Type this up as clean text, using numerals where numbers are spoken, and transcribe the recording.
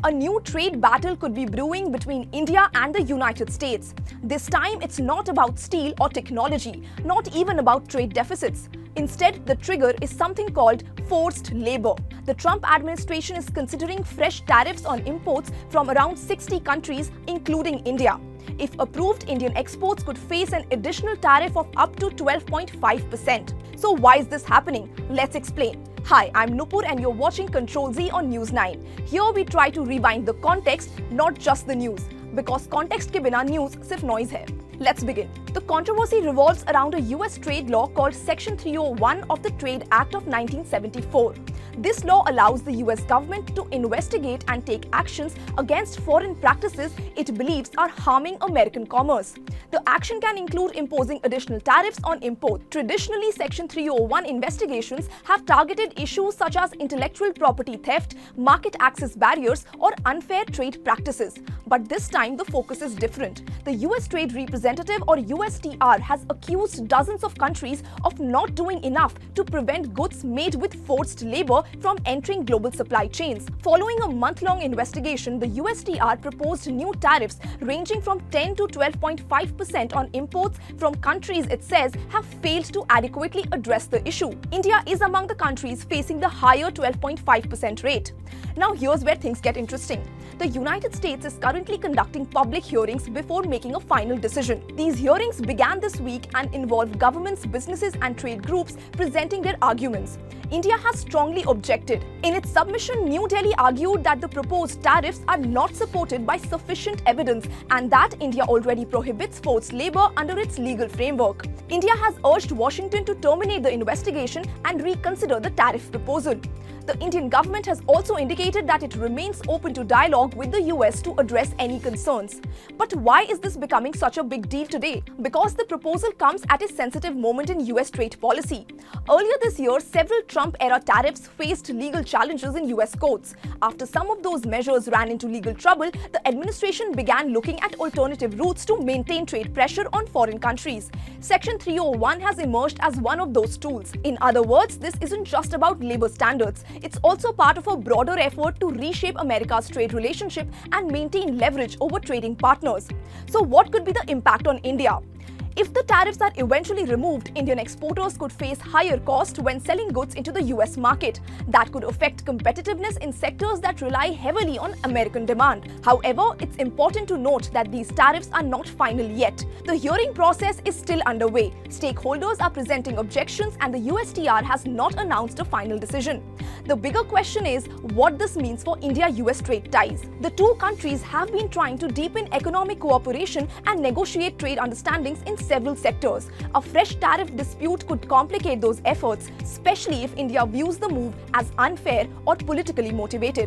A new trade battle could be brewing between India and the United States. This time, it's not about steel or technology, not even about trade deficits. Instead, the trigger is something called forced labor. The Trump administration is considering fresh tariffs on imports from around 60 countries, including India. If approved, Indian exports could face an additional tariff of up to 12.5%. So why is this happening? Let's explain. Hi, I'm Nupur and you're watching Control Z on News 9. Here we try to rewind the context, not just the news. Because context ke bina news sirf noise hai. Let's begin. The controversy revolves around a US trade law called Section 301 of the Trade Act of 1974. This law allows the US government to investigate and take actions against foreign practices it believes are harming American commerce. The action can include imposing additional tariffs on import. Traditionally, Section 301 investigations have targeted issues such as intellectual property theft, market access barriers, or unfair trade practices. But this time, the focus is different. The US Trade Representative or USTR has accused dozens of countries of not doing enough to prevent goods made with forced labor from entering global supply chains. Following a month-long investigation, the USTR proposed new tariffs ranging from 10 to 12.5% on imports from countries it says have failed to adequately address the issue. India is among the countries facing the higher 12.5% rate. Now here's where things get interesting. The United States is currently conducting public hearings before making a final decision. These hearings began this week and involve governments, businesses and trade groups presenting their arguments. India has strongly objected. In its submission, New Delhi argued that the proposed tariffs are not supported by sufficient evidence and that India already prohibits forced labor under its legal framework. India has urged Washington to terminate the investigation and reconsider the tariff proposal. The Indian government has also indicated that it remains open to dialogue with the US to address any concerns. But why is this becoming such a big deal today? Because the proposal comes at a sensitive moment in US trade policy. Earlier this year, several Trump-era tariffs faced legal challenges in US courts. After some of those measures ran into legal trouble, the administration began looking at alternative routes to maintain trade pressure on foreign countries. Section 301 has emerged as one of those tools. In other words, this isn't just about labor standards. It's also part of a broader effort to reshape America's trade relationship and maintain leverage over trading partners. So what could be the impact on India? If the tariffs are eventually removed, Indian exporters could face higher costs when selling goods into the US market. That could affect competitiveness in sectors that rely heavily on American demand. However, it's important to note that these tariffs are not final yet. The hearing process is still underway. Stakeholders are presenting objections and the USTR has not announced a final decision. The bigger question is what this means for India-US trade ties. The two countries have been trying to deepen economic cooperation and negotiate trade understandings in several sectors. A fresh tariff dispute could complicate those efforts, especially if India views the move as unfair or politically motivated.